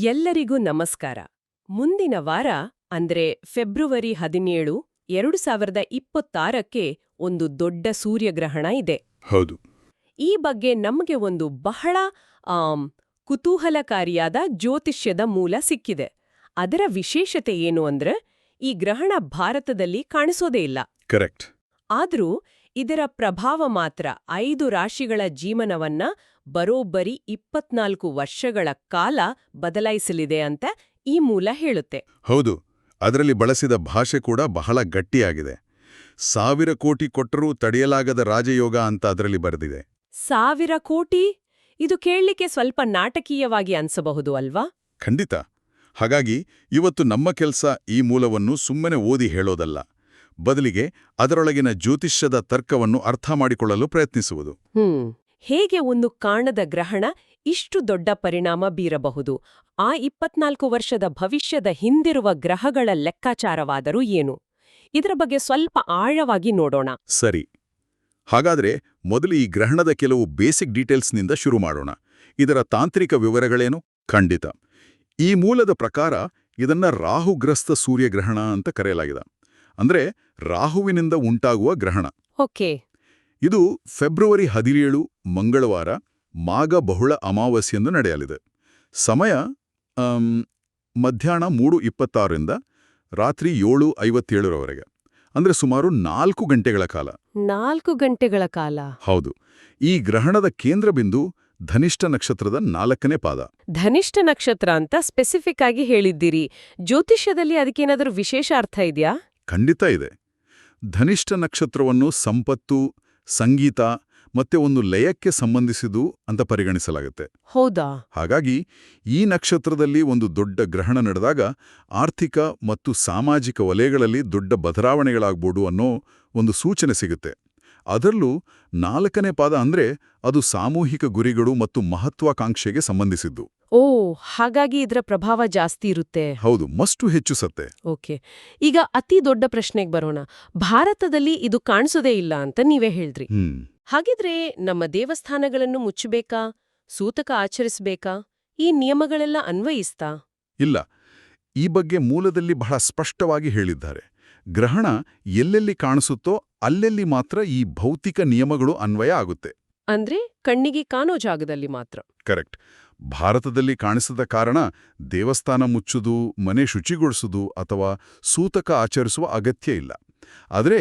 ಎಲ್ಲರಿಗೂ ನಮಸ್ಕಾರ. ಮುಂದಿನ ವಾರ ಅಂದ್ರೆ ಫೆಬ್ರವರಿ 17, 2026ಕ್ಕೆ ಒಂದು ದೊಡ್ಡ ಸೂರ್ಯಗ್ರಹಣ ಇದೆ. ಹೌದು. ಈ ಬಗ್ಗೆ ನಮಗೆ ಒಂದು ಬಹಳ ಕುತೂಹಲಕಾರಿಯಾದ ಜ್ಯೋತಿಷ್ಯದ ಮೂಲ ಸಿಕ್ಕಿದೆ. ಅದರ ವಿಶೇಷತೆ ಏನು ಅಂದ್ರೆ ಈ ಗ್ರಹಣ ಭಾರತದಲ್ಲಿ ಕಾಣಿಸೋದೇ ಇಲ್ಲ. ಕರೆಕ್ಟ್. ಆದ್ರೂ ಇದರ ಪ್ರಭಾವ ಮಾತ್ರ 5 ರಾಶಿಗಳ ಜೀವನವನ್ನ ಬರೋಬ್ಬರಿ 24 ವರ್ಷಗಳ ಕಾಲ ಬದಲಾಯಿಸಲಿದೆ ಅಂತ ಈ ಮೂಲ ಹೇಳುತ್ತೆ. ಹೌದು. ಅದರಲ್ಲಿ ಬಳಸಿದ ಭಾಷೆ ಕೂಡ ಬಹಳ ಗಟ್ಟಿಯಾಗಿದೆ. 1000 ಕೋಟಿ ಕೊಟ್ಟರೂ ತಡೆಯಲಾಗದ ರಾಜಯೋಗ ಅಂತ ಅದರಲ್ಲಿ ಬರೆದಿದೆ. 1000 ಕೋಟಿ? ಇದು ಕೇಳಲಿಕ್ಕೆ ಸ್ವಲ್ಪ ನಾಟಕೀಯವಾಗಿ ಅನ್ಸಬಹುದು ಅಲ್ವಾ? ಖಂಡಿತ. ಹಾಗಾಗಿ ಇವತ್ತು ನಮ್ಮ ಕೆಲಸ ಈ ಮೂಲವನ್ನು ಸುಮ್ಮನೆ ಓದಿ ಹೇಳೋದಲ್ಲ, ಬದಲಿಗೆ ಅದರೊಳಗಿನ ಜ್ಯೋತಿಷ್ಯದ ತರ್ಕವನ್ನು ಅರ್ಥ ಮಾಡಿಕೊಳ್ಳಲು ಪ್ರಯತ್ನಿಸುವುದು. ಹೇಗೆ ಒಂದು ಕಾಣದ ಗ್ರಹಣ ಇಷ್ಟು ದೊಡ್ಡ ಪರಿಣಾಮ ಬೀರಬಹುದು? ಆ 24 ವರ್ಷದ ಭವಿಷ್ಯದ ಹಿಂದಿರುವ ಗ್ರಹಗಳ ಲೆಕ್ಕಾಚಾರವಾದರೂ ಏನು? ಇದರ ಬಗ್ಗೆ ಸ್ವಲ್ಪ ಆಳವಾಗಿ ನೋಡೋಣ. ಸರಿ. ಹಾಗಾದ್ರೆ ಮೊದಲು ಈ ಗ್ರಹಣದ ಕೆಲವು ಬೇಸಿಕ್ ಡೀಟೇಲ್ಸ್ನಿಂದ ಶುರು ಮಾಡೋಣ. ಇದರ ತಾಂತ್ರಿಕ ವಿವರಗಳೇನು? ಖಂಡಿತ. ಈ ಮೂಲದ ಪ್ರಕಾರ ಇದನ್ನ ರಾಹುಗ್ರಸ್ತ ಸೂರ್ಯಗ್ರಹಣ ಅಂತ ಕರೆಯಲಾಗಿದೆ. ಅಂದ್ರೆ ರಾಹುವಿನಿಂದ ಉಂಟಾಗುವ ಗ್ರಹಣ. ಓಕೆ. ಇದು ಫೆಬ್ರವರಿ 17 ಮಂಗಳವಾರ ಮಾಘ ಬಹುಳ ಅಮಾವಾಸ್ಯೆಂದು ನಡೆಯಲಿದೆ. ಸಮಯ ಮಧ್ಯಾಹ್ನ 3:26ರಿಂದ ರಾತ್ರಿ 7:57ರವರೆಗೆ. ಅಂದ್ರೆ ಸುಮಾರು 4 ಗಂಟೆಗಳ ಕಾಲ. 4 ಗಂಟೆಗಳ ಕಾಲ? ಹೌದು. ಈ ಗ್ರಹಣದ ಕೇಂದ್ರ ಬಿಂದು ಧನಿಷ್ಠ ನಕ್ಷತ್ರದ 4ನೇ ಪಾದ. ಧನಿಷ್ಠ ನಕ್ಷತ್ರ ಅಂತ ಸ್ಪೆಸಿಫಿಕ್ ಆಗಿ ಹೇಳಿದ್ದೀರಿ. ಜ್ಯೋತಿಷ್ಯದಲ್ಲಿ ಅದಕ್ಕೇನಾದರೂ ವಿಶೇಷ ಅರ್ಥ ಇದೆಯಾ? ಖಂಡಿತ ಇದೆ. ಧನಿಷ್ಠ ನಕ್ಷತ್ರವನ್ನು ಸಂಪತ್ತು, ಸಂಗೀತ ಮತ್ತೆ ಒಂದು ಲಯಕ್ಕೆ ಸಂಬಂಧಿಸಿದು ಅಂತ ಪರಿಗಣಿಸಲಾಗುತ್ತೆ. ಹೌದಾ? ಹಾಗಾಗಿ ಈ ನಕ್ಷತ್ರದಲ್ಲಿ ಒಂದು ದೊಡ್ಡ ಗ್ರಹಣ ನಡೆದಾಗ ಆರ್ಥಿಕ ಮತ್ತು ಸಾಮಾಜಿಕ ವಲಯಗಳಲ್ಲಿ ದೊಡ್ಡ ಬದಲಾವಣೆಗಳಾಗ್ಬೋದು ಅನ್ನೋ ಒಂದು ಸೂಚನೆ ಸಿಗುತ್ತೆ. ಅದರಲ್ಲೂ 4ನೇ ಪಾದ ಅಂದ್ರೆ ಅದು ಸಾಮೂಹಿಕ ಗುರಿಗಳು ಮತ್ತು ಮಹತ್ವಾಕಾಂಕ್ಷೆಗೆ ಸಂಬಂಧಿಸಿದ್ದು. ಓ, ಹಾಗಾಗಿ ಇದರ ಪ್ರಭಾವ ಜಾಸ್ತಿ ಇರುತ್ತೆ. ಹೌದು, ಮಸ್ಟು ಹೆಚ್ಚಿಸುತ್ತೆ. ಓಕೆ. ಈಗ ಅತಿ ದೊಡ್ಡ ಪ್ರಶ್ನೆಗೆ ಬರೋಣ. ಭಾರತದಲ್ಲಿ ಇದು ಕಾಣಿಸೋದೇ ಇಲ್ಲ ಅಂತ ನೀವೇ ಹೇಳ್ದ್ರಿ. ಹಾಗಿದ್ರೆ ನಮ್ಮ ದೇವಸ್ಥಾನಗಳನ್ನು ಮುಚ್ಚಬೇಕಾ? ಸೂತಕ ಆಚರಿಸಬೇಕಾ? ಈ ನಿಯಮಗಳೆಲ್ಲ ಅನ್ವಯಿಸ್ತಾ? ಇಲ್ಲ. ಈ ಬಗ್ಗೆ ಮೂಲದಲ್ಲಿ ಬಹಳ ಸ್ಪಷ್ಟವಾಗಿ ಹೇಳಿದ್ದಾರೆ. ಗ್ರಹಣ ಎಲ್ಲೆಲ್ಲಿ ಕಾಣಿಸುತ್ತೋ ಅಲ್ಲೆಲ್ಲಿ ಮಾತ್ರ ಈ ಭೌತಿಕ ನಿಯಮಗಳು ಅನ್ವಯ ಆಗುತ್ತೆ. ಅಂದ್ರೆ ಕಣ್ಣಿಗೆ ಕಾಣೋ ಜಾಗದಲ್ಲಿ ಮಾತ್ರ? ಕರೆಕ್ಟ್. ಭಾರತದಲ್ಲಿ ಕಾಣಿಸದ ಕಾರಣ ದೇವಸ್ಥಾನ ಮುಚ್ಚುದು, ಮನೆ ಶುಚಿಗೊಳಿಸುವುದು ಅಥವಾ ಸೂತಕ ಆಚರಿಸುವ ಅಗತ್ಯ ಇಲ್ಲ. ಆದರೆ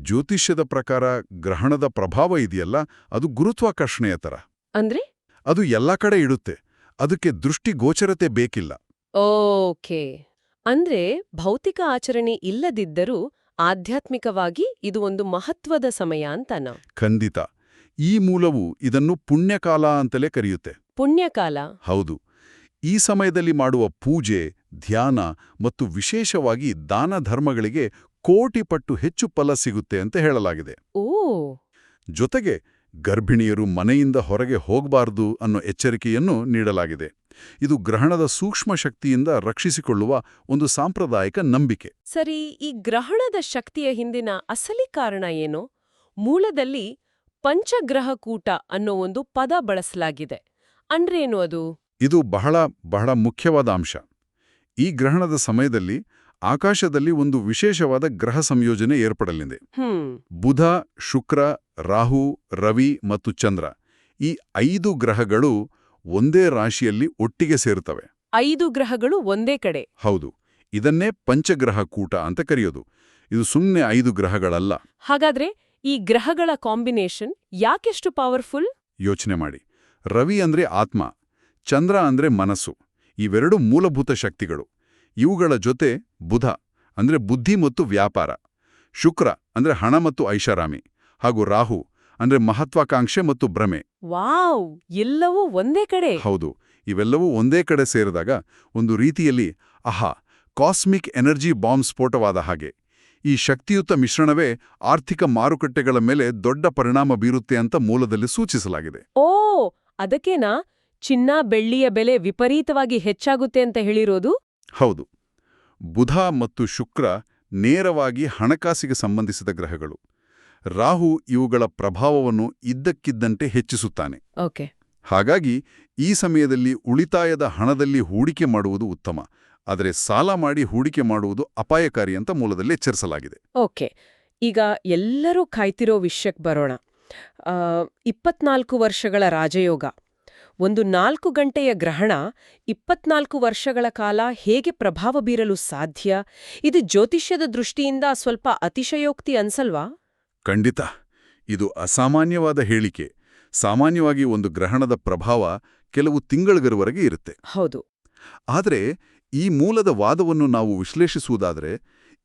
ಜ್ಯೋತಿಷ್ಯದ ಪ್ರಕಾರ ಗ್ರಹಣದ ಪ್ರಭಾವ ಇದೆಯಲ್ಲ, ಅದು ಗುರುತ್ವಾಕರ್ಷಣೆಯ ಥರ. ಅಂದ್ರೆ ಅದು ಎಲ್ಲ ಕಡೆ ಇಡುತ್ತೆ. ಅದಕ್ಕೆ ದೃಷ್ಟಿಗೋಚರತೆ ಬೇಕಿಲ್ಲ. ಓಕೆ. ಅಂದ್ರೆ ಭೌತಿಕ ಆಚರಣೆ ಇಲ್ಲದಿದ್ದರೂ ಆಧ್ಯಾತ್ಮಿಕವಾಗಿ ಇದು ಒಂದು ಮಹತ್ವದ ಸಮಯ ಅಂತನಾ? ಖಂಡಿತ. ಈ ಮೂಲವು ಇದನ್ನು ಪುಣ್ಯಕಾಲ ಅಂತಲೇ ಕರೆಯುತ್ತೆ. ಪುಣ್ಯಕಾಲ? ಹೌದು. ಈ ಸಮಯದಲ್ಲಿ ಮಾಡುವ ಪೂಜೆ, ಧ್ಯಾನ ಮತ್ತು ವಿಶೇಷವಾಗಿ ದಾನ ಧರ್ಮಗಳಿಗೆ ಕೋಟಿ ಪಟ್ಟು ಹೆಚ್ಚು ಫಲ ಸಿಗುತ್ತೆ ಅಂತ ಹೇಳಲಾಗಿದೆ. ಓ. ಜೊತೆಗೆ ಗರ್ಭಿಣಿಯರು ಮನೆಯಿಂದ ಹೊರಗೆ ಹೋಗಬಾರದು ಅನ್ನೋ ಎಚ್ಚರಿಕೆಯನ್ನು ನೀಡಲಾಗಿದೆ. ಇದು ಗ್ರಹಣದ ಸೂಕ್ಷ್ಮ ಶಕ್ತಿಯಿಂದ ರಕ್ಷಿಸಿಕೊಳ್ಳುವ ಒಂದು ಸಾಂಪ್ರದಾಯಿಕ ನಂಬಿಕೆ. ಸರಿ, ಈ ಗ್ರಹಣದ ಶಕ್ತಿಯ ಹಿಂದಿನ ಅಸಲಿ ಕಾರಣ ಏನು? ಮೂಲದಲ್ಲಿ ಪಂಚಗ್ರಹ ಕೂಟ ಅನ್ನೋ ಒಂದು ಪದ ಬಳಸಲಾಗಿದೆ. ಅಂದ್ರೇನು ಅದು? ಇದು ಬಹಳ ಮುಖ್ಯವಾದ ಅಂಶ. ಈ ಗ್ರಹಣದ ಸಮಯದಲ್ಲಿ ಆಕಾಶದಲ್ಲಿ ಒಂದು ವಿಶೇಷವಾದ ಗ್ರಹ ಸಂಯೋಜನೆ ಏರ್ಪಡಲಿದೆ. ಬುಧ, ಶುಕ್ರ, ರಾಹು, ರವಿ ಮತ್ತು ಚಂದ್ರ, ಈ 5 ಗ್ರಹಗಳು ಒಂದೇ ರಾಶಿಯಲ್ಲಿ ಒಟ್ಟಿಗೆ ಸೇರುತ್ತವೆ. 5 ಗ್ರಹಗಳು ಒಂದೇ ಕಡೆ? ಹೌದು. ಇದನ್ನೇ ಪಂಚಗ್ರಹ ಕೂಟ ಅಂತ ಕರೆಯೋದು. ಇದು ಸುಮ್ಮನೆ 5 ಗ್ರಹಗಳಲ್ಲ. ಹಾಗಾದ್ರೆ ಈ ಗ್ರಹಗಳ ಕಾಂಬಿನೇಷನ್ ಯಾಕೆಷ್ಟು ಪವರ್ಫುಲ್? ಯೋಚನೆ ಮಾಡಿ. ರವಿ ಅಂದ್ರೆ ಆತ್ಮ, ಚಂದ್ರ ಅಂದ್ರೆ ಮನಸ್ಸು. ಇವೆರಡು ಮೂಲಭೂತ ಶಕ್ತಿಗಳು. ಇವುಗಳ ಜೊತೆ ಬುಧ ಅಂದ್ರೆ ಬುದ್ಧಿ ಮತ್ತು ವ್ಯಾಪಾರ, ಶುಕ್ರ ಅಂದ್ರೆ ಹಣ ಮತ್ತು ಐಷಾರಾಮಿ, ಹಾಗೂ ರಾಹು ಅಂದ್ರೆ ಮಹತ್ವಾಕಾಂಕ್ಷೆ ಮತ್ತು ಭ್ರಮೆ. ವಾವ್! ಎಲ್ಲವೂ ಒಂದೇ ಕಡೆ? ಹೌದು. ಇವೆಲ್ಲವೂ ಒಂದೇ ಕಡೆ ಸೇರಿದಾಗ ಒಂದು ರೀತಿಯಲ್ಲಿ ಕಾಸ್ಮಿಕ್ ಎನರ್ಜಿ ಬಾಂಬ್ ಸ್ಫೋಟವಾದ ಹಾಗೆ. ಈ ಶಕ್ತಿಯುತ ಮಿಶ್ರಣವೇ ಆರ್ಥಿಕ ಮಾರುಕಟ್ಟೆಗಳ ಮೇಲೆ ದೊಡ್ಡ ಪರಿಣಾಮ ಬೀರುತ್ತೆ ಅಂತ ಮೂಲದಲ್ಲಿ ಸೂಚಿಸಲಾಗಿದೆ. ಓ, ಅದಕ್ಕೇನಾ ಚಿನ್ನ ಬೆಳ್ಳಿಯ ಬೆಲೆ ವಿಪರೀತವಾಗಿ ಹೆಚ್ಚಾಗುತ್ತೆ ಅಂತ ಹೇಳಿರೋದು? ಹೌದು. ಬುಧ ಮತ್ತು ಶುಕ್ರ ನೇರವಾಗಿ ಹಣಕಾಸಿಗೆ ಸಂಬಂಧಿಸಿದ ಗ್ರಹಗಳು. ರಾಹು ಇವುಗಳ ಪ್ರಭಾವವನ್ನು ಇದ್ದಕ್ಕಿದ್ದಂತೆ ಹೆಚ್ಚಿಸುತ್ತಾನೆ. ಓಕೆ. ಹಾಗಾಗಿ ಈ ಸಮಯದಲ್ಲಿ ಉಳಿತಾಯದ ಹಣದಲ್ಲಿ ಹೂಡಿಕೆ ಮಾಡುವುದು ಉತ್ತಮ, ಆದರೆ ಸಾಲ ಮಾಡಿ ಹೂಡಿಕೆ ಮಾಡುವುದು ಅಪಾಯಕಾರಿ ಅಂತ ಮೂಲದಲ್ಲಿ ಎಚ್ಚರಿಸಲಾಗಿದೆ. ಓಕೆ, ಈಗ ಎಲ್ಲರೂ ಕಾಯ್ತಿರೋ ವಿಷಯಕ್ಕೆ ಬರೋಣ. 24 ವರ್ಷಗಳ ರಾಜಯೋಗ. ಒಂದು 4 ಗಂಟೆಯ ಗ್ರಹಣ 24 ವರ್ಷಗಳ ಕಾಲ ಹೇಗೆ ಪ್ರಭಾವ ಬೀರಲು ಸಾಧ್ಯ? ಇದು ಜ್ಯೋತಿಷ್ಯದ ದೃಷ್ಟಿಯಿಂದ ಸ್ವಲ್ಪ ಅತಿಶಯೋಕ್ತಿ ಅನ್ಸಲ್ವಾ? ಖಂಡಿತ. ಇದು ಅಸಾಮಾನ್ಯವಾದ ಹೇಳಿಕೆ. ಸಾಮಾನ್ಯವಾಗಿ ಒಂದು ಗ್ರಹಣದ ಪ್ರಭಾವ ಕೆಲವು ತಿಂಗಳವರೆಗೆ ಇರುತ್ತೆ. ಹೌದು. ಆದರೆ ಈ ಮೂಲದ ವಾದವನ್ನು ನಾವು ವಿಶ್ಲೇಷಿಸುವುದಾದರೆ,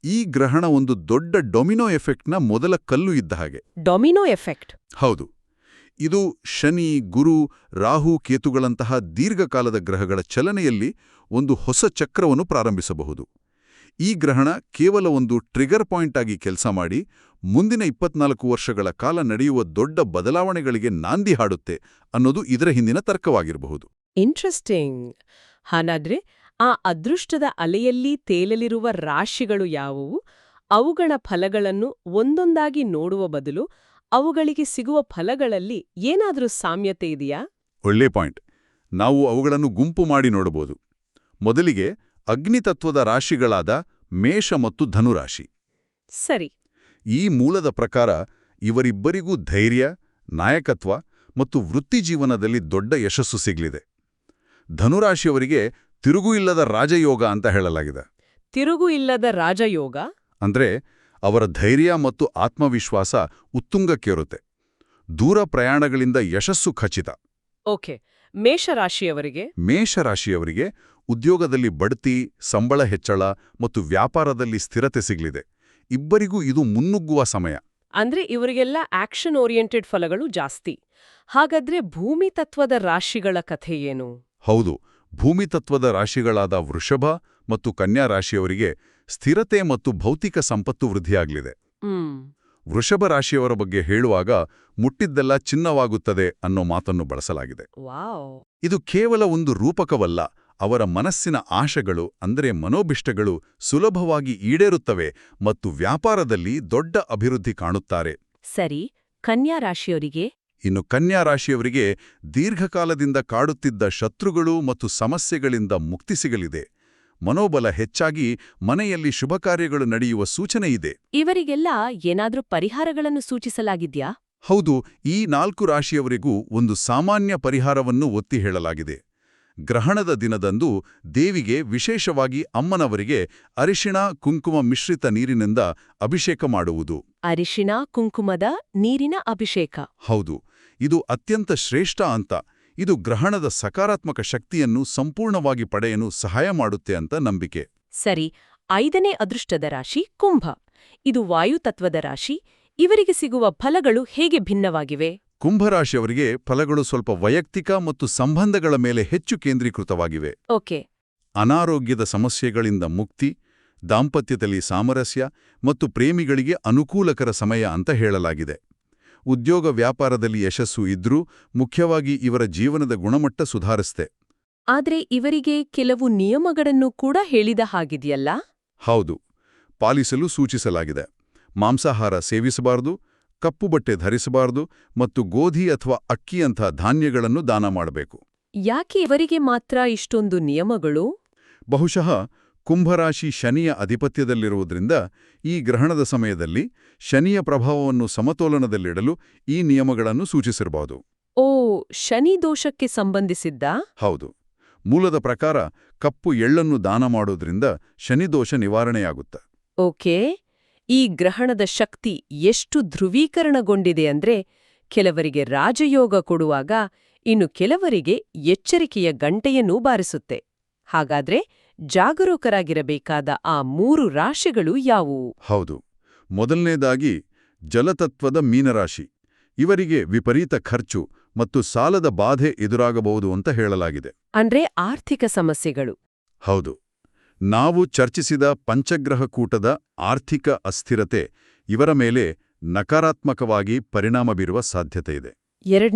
ಈ ಗ್ರಹಣ ಒಂದು ದೊಡ್ಡ ಡೊಮಿನೋ ಎಫೆಕ್ಟ್ನ ಮೊದಲ ಕಲ್ಲು ಇದ್ದ ಹಾಗೆ. Domino effect? ಹೌದು. ಇದು ಶನಿ, ಗುರು, ರಾಹು, ಕೇತುಗಳಂತಹ ದೀರ್ಘಕಾಲದ ಗ್ರಹಗಳ ಚಲನೆಯಲ್ಲಿ ಒಂದು ಹೊಸ ಚಕ್ರವನ್ನು ಪ್ರಾರಂಭಿಸಬಹುದು. ಈ ಗ್ರಹಣ ಕೇವಲ ಒಂದು ಟ್ರಿಗರ್ ಪಾಯಿಂಟ್ ಆಗಿ ಕೆಲಸ ಮಾಡಿ ಮುಂದಿನ 24 ವರ್ಷಗಳ ಕಾಲ ನಡೆಯುವ ದೊಡ್ಡ ಬದಲಾವಣೆಗಳಿಗೆ ನಾಂದಿ ಹಾಡುತ್ತೆ ಅನ್ನೋದು ಇದರ ಹಿಂದಿನ ತರ್ಕವಾಗಿರಬಹುದು. ಇಂಟ್ರೆಸ್ಟಿಂಗ್. ಹಾಗಾದ್ರೆ ಆ ಅದೃಷ್ಟದ ಅಲೆಯಲ್ಲಿ ತೇಲಲಿರುವ ರಾಶಿಗಳು ಯಾವುವು? ಅವುಗಳ ಫಲಗಳನ್ನು ಒಂದೊಂದಾಗಿ ನೋಡುವ ಬದಲು ಅವುಗಳಿಗೆ ಸಿಗುವ ಫಲಗಳಲ್ಲಿ ಏನಾದರೂ ಸಾಮ್ಯತೆ ಇದೆಯಾ? ಒಳ್ಳೆ ಪಾಯಿಂಟ್. ನಾವು ಅವುಗಳನ್ನು ಗುಂಪು ಮಾಡಿ ನೋಡಬಹುದು. ಮೊದಲಿಗೆ ಅಗ್ನಿತತ್ವದ ರಾಶಿಗಳಾದ ಮೇಷ ಮತ್ತು ಧನುರಾಶಿ. ಸರಿ. ಈ ಮೂಲದ ಪ್ರಕಾರ ಇವರಿಬ್ಬರಿಗೂ ಧೈರ್ಯ, ನಾಯಕತ್ವ ಮತ್ತು ವೃತ್ತಿಜೀವನದಲ್ಲಿ ದೊಡ್ಡ ಯಶಸ್ಸು ಸಿಗಲಿದೆ. ಧನುರಾಶಿಯವರಿಗೆ ತಿರುಗು ಇಲ್ಲದ ರಾಜಯೋಗ ಅಂತ ಹೇಳಲಾಗಿದೆ. ತಿರುಗು ಇಲ್ಲದ ರಾಜಯೋಗ ಅಂದ್ರೆ ಅವರ ಧೈರ್ಯ ಮತ್ತು ಆತ್ಮವಿಶ್ವಾಸ ಉತ್ತುಂಗಕ್ಕೇರುತ್ತೆ. ದೂರ ಪ್ರಯಾಣಗಳಿಂದ ಯಶಸ್ಸು ಖಚಿತ. ಓಕೆ. ಮೇಷರಾಶಿಯವರಿಗೆ? ಮೇಷರಾಶಿಯವರಿಗೆ ಉದ್ಯೋಗದಲ್ಲಿ ಬಡ್ತಿ, ಸಂಬಳ ಹೆಚ್ಚಳ ಮತ್ತು ವ್ಯಾಪಾರದಲ್ಲಿ ಸ್ಥಿರತೆ ಸಿಗಲಿದೆ. ಇಬ್ಬರಿಗೂ ಇದು ಮುನ್ನುಗ್ಗುವ ಸಮಯ. ಅಂದ್ರೆ ಇವರಿಗೆಲ್ಲ ಆಕ್ಷನ್ ಓರಿಯೆಂಟೆಡ್ ಫಲಗಳು ಜಾಸ್ತಿ. ಹಾಗಾದ್ರೆ ಭೂಮಿ ತತ್ವದ ರಾಶಿಗಳ ಕಥೆ ಏನು? ಹೌದು. ಭೂಮಿ ತತ್ವದ ರಾಶಿಗಳಾದ ವೃಷಭ ಮತ್ತು ಕನ್ಯಾ ರಾಶಿಯವರಿಗೆ ಸ್ಥಿರತೆ ಮತ್ತು ಭೌತಿಕ ಸಂಪತ್ತು ವೃದ್ಧಿಯಾಗಲಿದೆ. ವೃಷಭ ರಾಶಿಯವರ ಬಗ್ಗೆ ಹೇಳುವಾಗ ಮುಟ್ಟಿದ್ದೆಲ್ಲ ಚಿನ್ನವಾಗುತ್ತದೆ ಅನ್ನೋ ಮಾತನ್ನು ಬಳಸಲಾಗಿದೆ. ವಾವ್. ಇದು ಕೇವಲ ಒಂದು ರೂಪಕವಲ್ಲ. ಅವರ ಮನಸ್ಸಿನ ಆಶೆಗಳು ಅಂದರೆ ಮನೋಭಿಷ್ಟಗಳು ಸುಲಭವಾಗಿ ಈಡೇರುತ್ತವೆ ಮತ್ತು ವ್ಯಾಪಾರದಲ್ಲಿ ದೊಡ್ಡ ಅಭಿವೃದ್ಧಿ ಕಾಣುತ್ತಾರೆ. ಸರಿ. ಕನ್ಯಾ ರಾಶಿಯವರಿಗೆ? ಇನ್ನು ಕನ್ಯಾ ರಾಶಿಯವರಿಗೆ ದೀರ್ಘಕಾಲದಿಂದ ಕಾಡುತ್ತಿದ್ದ ಶತ್ರುಗಳು ಮತ್ತು ಸಮಸ್ಯೆಗಳಿಂದ ಮುಕ್ತಿ ಸಿಗಲಿದೆ. ಮನೋಬಲ ಹೆಚ್ಚಾಗಿ ಮನೆಯಲ್ಲಿ ಶುಭ ಕಾರ್ಯಗಳು ನಡೆಯುವ ಸೂಚನೆ ಇದೆ. ಇವರಿಗೆಲ್ಲ ಏನಾದ್ರೂ ಪರಿಹಾರಗಳನ್ನು ಸೂಚಿಸಲಾಗಿದ್ಯಾ? ಹೌದು. ಈ 4 ರಾಶಿಯವರಿಗೂ ಒಂದು ಸಾಮಾನ್ಯ ಪರಿಹಾರವನ್ನು ಒತ್ತಿ ಹೇಳಲಾಗಿದೆ. ಗ್ರಹಣದ ದಿನದಂದು ದೇವಿಗೆ, ವಿಶೇಷವಾಗಿ ಅಮ್ಮನವರಿಗೆ ಅರಿಶಿಣ ಕುಂಕುಮ ಮಿಶ್ರಿತ ನೀರಿನಿಂದ ಅಭಿಷೇಕ ಮಾಡುವುದು. ಅರಿಶಿಣ ಕುಂಕುಮದ ನೀರಿನ ಅಭಿಷೇಕ? ಹೌದು. ಇದು ಅತ್ಯಂತ ಶ್ರೇಷ್ಠ ಅಂತ. ಇದು ಗ್ರಹಣದ ಸಕಾರಾತ್ಮಕ ಶಕ್ತಿಯನ್ನು ಸಂಪೂರ್ಣವಾಗಿ ಪಡೆಯಲು ಸಹಾಯ ಮಾಡುತ್ತೆ ಅಂತ ನಂಬಿಕೆ. ಸರಿ. 5ನೇ ಅದೃಷ್ಟದ ರಾಶಿ ಕುಂಭ. ಇದು ವಾಯುತತ್ವದ ರಾಶಿ. ಇವರಿಗೆ ಸಿಗುವ ಫಲಗಳು ಹೇಗೆ ಭಿನ್ನವಾಗಿವೆ? ಕುಂಭರಾಶಿಯವರಿಗೆ ಫಲಗಳು ಸ್ವಲ್ಪ ವೈಯಕ್ತಿಕ ಮತ್ತು ಸಂಬಂಧಗಳ ಮೇಲೆ ಹೆಚ್ಚು ಕೇಂದ್ರೀಕೃತವಾಗಿವೆ. ಓಕೆ. ಅನಾರೋಗ್ಯದ ಸಮಸ್ಯೆಗಳಿಂದ ಮುಕ್ತಿ, ದಾಂಪತ್ಯದಲ್ಲಿ ಸಾಮರಸ್ಯ ಮತ್ತು ಪ್ರೇಮಿಗಳಿಗೆ ಅನುಕೂಲಕರ ಸಮಯ ಅಂತ ಹೇಳಲಾಗಿದೆ. ಉದ್ಯೋಗ ವ್ಯಾಪಾರದಲ್ಲಿ ಯಶಸ್ಸು ಇದ್ರೂ ಮುಖ್ಯವಾಗಿ ಇವರ ಜೀವನದ ಗುಣಮಟ್ಟ ಸುಧಾರಿಸ್ತೆ. ಆದ್ರೆ ಇವರಿಗೆ ಕೆಲವು ನಿಯಮಗಳನ್ನು ಕೂಡ ಹೇಳಿದ ಹಾಗಿದೆಯಲ್ಲ? ಹೌದು. ಪಾಲಿಸಲು ಸೂಚಿಸಲಾಗಿದೆ. ಮಾಂಸಾಹಾರ ಸೇವಿಸಬಾರದು, ಕಪ್ಪು ಬಟ್ಟೆ ಧರಿಸಬಾರದು ಮತ್ತು ಗೋಧಿ ಅಥವಾ ಅಕ್ಕಿಯಂಥ ಧಾನ್ಯಗಳನ್ನು ದಾನ ಮಾಡಬೇಕು. ಯಾಕೆ ಇವರಿಗೆ ಮಾತ್ರ ಇಷ್ಟೊಂದು ನಿಯಮಗಳು? ಬಹುಶಃ ಕುಂಭರಾಶಿ ಶನಿಯ ಅಧಿಪತ್ಯದಲ್ಲಿರುವುದರಿಂದ ಈ ಗ್ರಹಣದ ಸಮಯದಲ್ಲಿ ಶನಿಯ ಪ್ರಭಾವವನ್ನು ಸಮತೋಲನದಲ್ಲಿಡಲು ಈ ನಿಯಮಗಳನ್ನು ಸೂಚಿಸಿರಬಹುದು. ಓ, ಶನಿ ದೋಷಕ್ಕೆ ಸಂಬಂಧಿಸಿದ್ದಾ? ಹೌದು. ಮೂಲದ ಪ್ರಕಾರ ಕಪ್ಪು ಎಳ್ಳನ್ನು ದಾನ ಮಾಡೋದ್ರಿಂದ ಶನಿದೋಷ ನಿವಾರಣೆಯಾಗುತ್ತೆ. ಓಕೆ. ಈ ಗ್ರಹಣದ ಶಕ್ತಿ ಎಷ್ಟು ಧ್ರುವೀಕರಣಗೊಂಡಿದೆ ಅಂದ್ರೆ ಕೆಲವರಿಗೆ ರಾಜಯೋಗ ಕೊಡುವಾಗ ಇನ್ನು ಕೆಲವರಿಗೆ ಎಚ್ಚರಿಕೆಯ ಗಂಟೆಯನ್ನೂ ಬಾರಿಸುತ್ತೆ. ಹಾಗಾದ್ರೆ ಜಾಗರೂಕರಾಗಿರಬೇಕಾದ ಆ 3 ರಾಶಿಗಳು ಯಾವುವು? ಹೌದು. ಮೊದಲನೇದಾಗಿ ಜಲತತ್ವದ ಮೀನರಾಶಿ. ಇವರಿಗೆ ವಿಪರೀತ ಖರ್ಚು ಮತ್ತು ಸಾಲದ ಬಾಧೆ ಎದುರಾಗಬಹುದು ಅಂತ ಹೇಳಲಾಗಿದೆ. ಅಂದ್ರೆ ಆರ್ಥಿಕ ಸಮಸ್ಯೆಗಳು? ಹೌದು. ನಾವು ಚರ್ಚಿಸಿದ ಪಂಚಗ್ರಹ ಕೂಟದ ಆರ್ಥಿಕ ಅಸ್ಥಿರತೆ ಇವರ ಮೇಲೆ ನಕಾರಾತ್ಮಕವಾಗಿ ಪರಿಣಾಮ ಬೀರುವ ಸಾಧ್ಯತೆಯಿದೆ.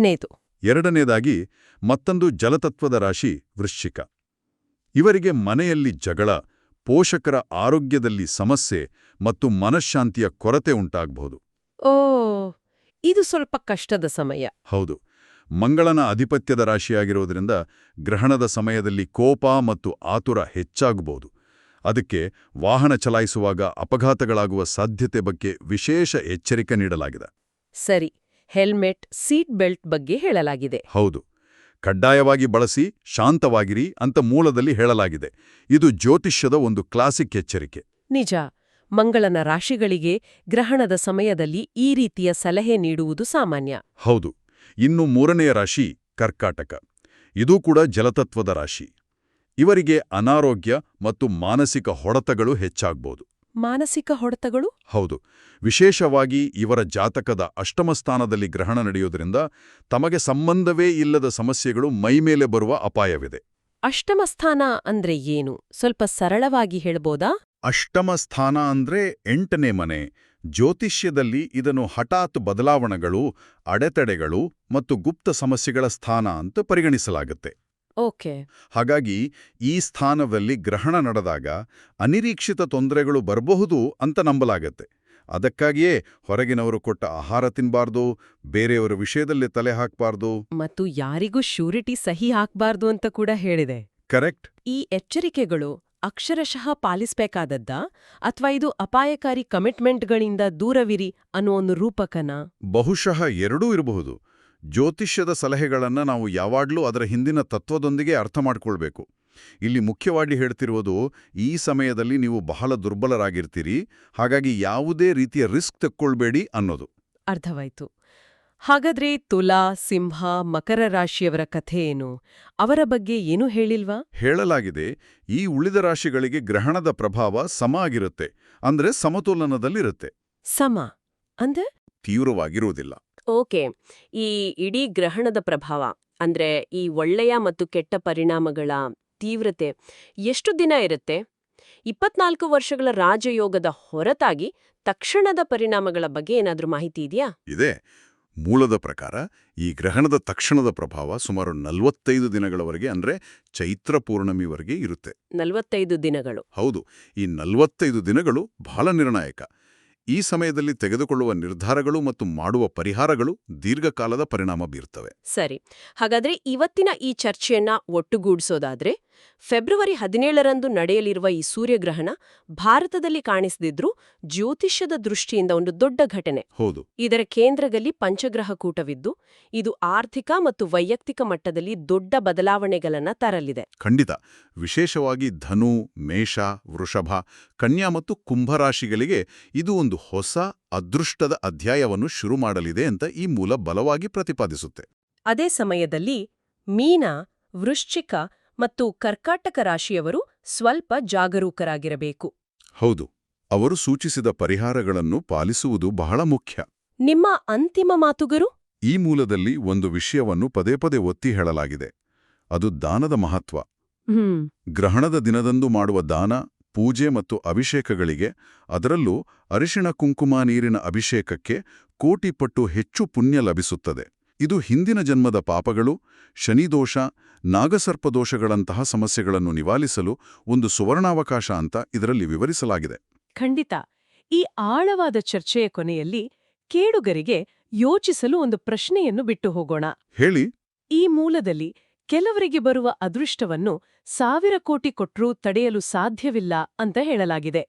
ಎರಡನೇದಾಗಿ ಮತ್ತೊಂದು ಜಲತತ್ವದ ರಾಶಿ ವೃಶ್ಚಿಕ. ಇವರಿಗೆ ಮನೆಯಲ್ಲಿ ಜಗಳ, ಪೋಷಕರ ಆರೋಗ್ಯದಲ್ಲಿ ಸಮಸ್ಯೆ ಮತ್ತು ಮನಃಶಾಂತಿಯ ಕೊರತೆ ಉಂಟಾಗಬಹುದು. ಓ, ಇದು ಸ್ವಲ್ಪ ಕಷ್ಟದ ಸಮಯ. ಹೌದು. ಮಂಗಳನ ಅಧಿಪತ್ಯದ ರಾಶಿಯಾಗಿರೋದ್ರಿಂದ ಗ್ರಹಣದ ಸಮಯದಲ್ಲಿ ಕೋಪ ಮತ್ತು ಆತುರ ಹೆಚ್ಚಾಗಬಹುದು. ಅದಕ್ಕೆ ವಾಹನ ಚಲಾಯಿಸುವಾಗ ಅಪಘಾತಗಳಾಗುವ ಸಾಧ್ಯತೆ ಬಗ್ಗೆ ವಿಶೇಷ ಎಚ್ಚರಿಕೆ ನೀಡಲಾಗಿದೆ. ಸರಿ, ಹೆಲ್ಮೆಟ್, ಸೀಟ್ ಬೆಲ್ಟ್ ಬಗ್ಗೆ ಹೇಳಲಾಗಿದೆ. ಹೌದು, ಕಡ್ಡಾಯವಾಗಿ ಬಳಸಿ, ಶಾಂತವಾಗಿರಿ ಅಂತ ಮೂಲದಲ್ಲಿ ಹೇಳಲಾಗಿದೆ. ಇದು ಜ್ಯೋತಿಷ್ಯದ ಒಂದು ಕ್ಲಾಸಿಕ್ ಎಚ್ಚರಿಕೆ. ನಿಜ, ಮಂಗಳನ ರಾಶಿಗಳಿಗೆ ಗ್ರಹಣದ ಸಮಯದಲ್ಲಿ ಈ ರೀತಿಯ ಸಲಹೆ ನೀಡುವುದು ಸಾಮಾನ್ಯ. ಹೌದು. ಇನ್ನು ಮೂರನೆಯ ರಾಶಿ ಕರ್ಕಾಟಕ. ಇದೂ ಕೂಡ ಜಲತತ್ವದ ರಾಶಿ. ಇವರಿಗೆ ಅನಾರೋಗ್ಯ ಮತ್ತು ಮಾನಸಿಕ ಹೊಡೆತಗಳು ಹೆಚ್ಚಾಗ್ಬೋದು. ಮಾನಸಿಕ ಹೊಡೆತಗಳು? ಹೌದು. ವಿಶೇಷವಾಗಿ ಇವರ ಜಾತಕದ ಅಷ್ಟಮ ಸ್ಥಾನದಲ್ಲಿ ಗ್ರಹಣ ನಡೆಯೋದ್ರಿಂದ ತಮಗೆ ಸಂಬಂಧವೇ ಇಲ್ಲದ ಸಮಸ್ಯೆಗಳು ಮೈಮೇಲೆ ಬರುವ ಅಪಾಯವಿದೆ. ಅಷ್ಟಮ ಸ್ಥಾನ ಅಂದ್ರೆ ಏನು? ಸ್ವಲ್ಪ ಸರಳವಾಗಿ ಹೇಳ್ಬೋದಾ? ಅಷ್ಟಮ ಸ್ಥಾನ ಅಂದ್ರೆ 8ನೇ ಮನೆ. ಜ್ಯೋತಿಷ್ಯದಲ್ಲಿ ಇದನ್ನು ಹಠಾತ್ ಬದಲಾವಣೆಗಳು, ಅಡೆತಡೆಗಳು ಮತ್ತು ಗುಪ್ತ ಸಮಸ್ಯೆಗಳ ಸ್ಥಾನ ಅಂತ ಪರಿಗಣಿಸಲಾಗುತ್ತೆ. ಓಕೆ. ಹಾಗಾಗಿ ಈ ಸ್ಥಾನದಲ್ಲಿ ಗ್ರಹಣ ನಡೆದಾಗ ಅನಿರೀಕ್ಷಿತ ತೊಂದರೆಗಳು ಬರಬಹುದು ಅಂತ ನಂಬಲಾಗತ್ತೆ. ಅದಕ್ಕಾಗಿಯೇ ಹೊರಗಿನವರು ಕೊಟ್ಟ ಆಹಾರ ತಿನ್ಬಾರ್ದು, ಬೇರೆಯವರ ವಿಷಯದಲ್ಲಿ ತಲೆ ಹಾಕ್ಬಾರ್ದು, ಮತ್ತು ಯಾರಿಗೂ ಶ್ಯೂರಿಟಿ ಸಹಿ ಹಾಕ್ಬಾರ್ದು ಅಂತ ಕೂಡ ಹೇಳಿದೆ. ಕರೆಕ್ಟ್. ಈ ಎಚ್ಚರಿಕೆಗಳು ಅಕ್ಷರಶಃ ಪಾಲಿಸ್ಬೇಕಾದದ್ದಾ ಅಥವಾ ಇದು ಅಪಾಯಕಾರಿ ಕಮಿಟ್ಮೆಂಟ್ಗಳಿಂದ ದೂರವಿರಿ ಅನ್ನೋ ಒಂದು ರೂಪಕನ? ಬಹುಶಃ ಎರಡೂ ಇರಬಹುದು. ಜ್ಯೋತಿಷ್ಯದ ಸಲಹೆಗಳನ್ನು ನಾವು ಯಾವಾಗ್ಲೂ ಅದರ ಹಿಂದಿನ ತತ್ವದೊಂದಿಗೆ ಅರ್ಥ ಮಾಡ್ಕೊಳ್ಬೇಕು. ಇಲ್ಲಿ ಮುಖ್ಯವಾಗಿ ಹೇಳ್ತಿರುವುದು, ಈ ಸಮಯದಲ್ಲಿ ನೀವು ಬಹಳ ದುರ್ಬಲರಾಗಿರ್ತೀರಿ, ಹಾಗಾಗಿ ಯಾವುದೇ ರೀತಿಯ ರಿಸ್ಕ್ ತೆಕ್ಕೊಳ್ಬೇಡಿ ಅನ್ನೋದು. ಅರ್ಥವಾಯ್ತು. ಹಾಗಾದ್ರೆ ತುಲಾ, ಸಿಂಹ, ಮಕರ ರಾಶಿಯವರ ಕಥೆ ಏನು? ಅವರ ಬಗ್ಗೆ ಏನೂ ಹೇಳಿಲ್ವಾ? ಹೇಳಲಾಗಿದೆ, ಈ ಉಳಿದ ರಾಶಿಗಳಿಗೆ ಗ್ರಹಣದ ಪ್ರಭಾವ ಸಮ ಆಗಿರುತ್ತೆ, ಅಂದ್ರೆ ಸಮತೋಲನದಲ್ಲಿರುತ್ತೆ. ಸಮ ಅಂದ್ರೆ? ತೀವ್ರವಾಗಿರುವುದಿಲ್ಲ. ಓಕೆ. ಈ ಇಡೀ ಗ್ರಹಣದ ಪ್ರಭಾವ ಅಂದ್ರೆ ಈ ಒಳ್ಳೆಯ ಮತ್ತು ಕೆಟ್ಟ ಪರಿಣಾಮಗಳ ತೀವ್ರತೆ ಎಷ್ಟು ದಿನ ಇರುತ್ತೆ? 24 ವರ್ಷಗಳ ರಾಜಯೋಗದ ಹೊರತಾಗಿ ತಕ್ಷಣದ ಪರಿಣಾಮಗಳ ಬಗ್ಗೆ ಏನಾದ್ರೂ ಮಾಹಿತಿ ಇದೆಯಾ? ಇದೆ. ಮೂಲದ ಪ್ರಕಾರ ಈ ಗ್ರಹಣದ ತಕ್ಷಣದ ಪ್ರಭಾವ ಸುಮಾರು 45 ದಿನಗಳವರೆಗೆ, ಅಂದ್ರೆ ಚೈತ್ರ ಪೂರ್ಣಮಿವರೆಗೆ ಇರುತ್ತೆ. 45 ದಿನಗಳು? ಹೌದು. ಈ 45 ದಿನಗಳು ಬಹಳ ನಿರ್ಣಾಯಕ. ಈ ಸಮಯದಲ್ಲಿ ತೆಗೆದುಕೊಳ್ಳುವ ನಿರ್ಧಾರಗಳು ಮತ್ತು ಮಾಡುವ ಪರಿಹಾರಗಳು ದೀರ್ಘಕಾಲದ ಪರಿಣಾಮ ಬೀರ್ತವೆ. ಸರಿ. ಹಾಗಾದ್ರೆ ಇವತ್ತಿನ ಈ ಚರ್ಚೆಯನ್ನ ಒಟ್ಟುಗೂಡಿಸೋದಾದ್ರೆ, ಫೆಬ್ರವರಿ 17ರಂದು ನಡೆಯಲಿರುವ ಈ ಸೂರ್ಯಗ್ರಹಣ ಭಾರತದಲ್ಲಿ ಕಾಣಿಸದಿದ್ರೂ ಜ್ಯೋತಿಷ್ಯದ ದೃಷ್ಟಿಯಿಂದ ಒಂದು ದೊಡ್ಡ ಘಟನೆ. ಹೌದು. ಇದರ ಕೇಂದ್ರದಲ್ಲಿ ಪಂಚಗ್ರಹ ಕೂಟವಿದ್ದು, ಇದು ಆರ್ಥಿಕ ಮತ್ತು ವೈಯಕ್ತಿಕ ಮಟ್ಟದಲ್ಲಿ ದೊಡ್ಡ ಬದಲಾವಣೆಗಳನ್ನ ತರಲಿದೆ. ಖಂಡಿತ. ವಿಶೇಷವಾಗಿ ಧನು, ಮೇಷ, ವೃಷಭ, ಕನ್ಯಾ ಮತ್ತು ಕುಂಭರಾಶಿಗಳಿಗೆ ಇದು ಒಂದು ಹೊಸ ಅದೃಷ್ಟದ ಅಧ್ಯಾಯವನ್ನು ಶುರು ಮಾಡಲಿದೆ ಅಂತ ಈ ಮೂಲ ಬಲವಾಗಿ ಪ್ರತಿಪಾದಿಸುತ್ತೆ. ಅದೇ ಸಮಯದಲ್ಲಿ ಮೀನ, ವೃಶ್ಚಿಕ ಮತ್ತು ಕರ್ಕಾಟಕ ರಾಶಿಯವರು ಸ್ವಲ್ಪ ಜಾಗರೂಕರಾಗಿರಬೇಕು. ಹೌದು. ಅವರು ಸೂಚಿಸಿದ ಪರಿಹಾರಗಳನ್ನು ಪಾಲಿಸುವುದು ಬಹಳ ಮುಖ್ಯ. ನಿಮ್ಮ ಅಂತಿಮ ಮಾತುಗರು? ಈ ಮೂಲದಲ್ಲಿ ಒಂದು ವಿಷಯವನ್ನು ಪದೇ ಪದೇ ಒತ್ತಿ ಹೇಳಲಾಗಿದೆ. ಅದು ದಾನದ ಮಹತ್ವ. ಗ್ರಹಣದ ದಿನದಂದು ಮಾಡುವ ದಾನ, ಪೂಜೆ ಮತ್ತು ಅಭಿಷೇಕಗಳಿಗೆ, ಅದರಲ್ಲೂ ಅರಿಶಿಣ ಕುಂಕುಮ ನೀರಿನ ಅಭಿಷೇಕಕ್ಕೆ ಕೋಟಿಪಟ್ಟು ಹೆಚ್ಚು ಪುಣ್ಯ ಲಭಿಸುತ್ತದೆ. ಇದು ಹಿಂದಿನ ಜನ್ಮದ ಪಾಪಗಳು, ಶನಿದೋಷ, ನಾಗಸರ್ಪದೋಷಗಳಂತಹ ಸಮಸ್ಯೆಗಳನ್ನು ನಿವಾರಿಸಲು ಒಂದು ಸುವರ್ಣಾವಕಾಶ ಅಂತ ಇದರಲ್ಲಿ ವಿವರಿಸಲಾಗಿದೆ. ಖಂಡಿತ. ಈ ಆಳವಾದ ಚರ್ಚೆಯ ಕೊನೆಯಲ್ಲಿ ಕೇಳುಗರಿಗೆ ಯೋಚಿಸಲು ಒಂದು ಪ್ರಶ್ನೆಯನ್ನು ಬಿಟ್ಟು ಹೋಗೋಣ. ಹೇಳಿ. ಈ ಮೂಲದಲ್ಲಿ ಕೆಲವರಿಗೆ ಬರುವ ಅದೃಷ್ಟವನ್ನು 1000 ಕೋಟಿ ಕೊಟ್ರೂ ತಡೆಯಲು ಸಾಧ್ಯವಿಲ್ಲ ಅಂತ ಹೇಳಲಾಗಿದೆ.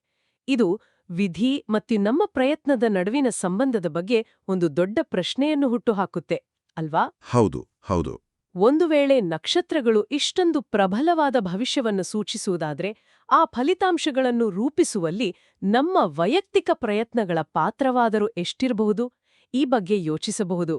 ಇದು ವಿಧಿ ಮತ್ತು ನಮ್ಮ ಪ್ರಯತ್ನದ ನಡುವಿನ ಸಂಬಂಧದ ಬಗ್ಗೆ ಒಂದು ದೊಡ್ಡ ಪ್ರಶ್ನೆಯನ್ನು ಹುಟ್ಟುಹಾಕುತ್ತೆ, ಅಲ್ವಾ? ಹೌದು, ಹೌದು. ಒಂದು ವೇಳೆ ನಕ್ಷತ್ರಗಳು ಇಷ್ಟೊಂದು ಪ್ರಬಲವಾದ ಭವಿಷ್ಯವನ್ನು ಸೂಚಿಸುವುದಾದ್ರೆ, ಆ ಫಲಿತಾಂಶಗಳನ್ನು ರೂಪಿಸುವಲ್ಲಿ ನಮ್ಮ ವೈಯಕ್ತಿಕ ಪ್ರಯತ್ನಗಳ ಪಾತ್ರವಾದರೂ ಎಷ್ಟಿರಬಹುದು? ಈ ಬಗ್ಗೆ ಯೋಚಿಸಬಹುದು.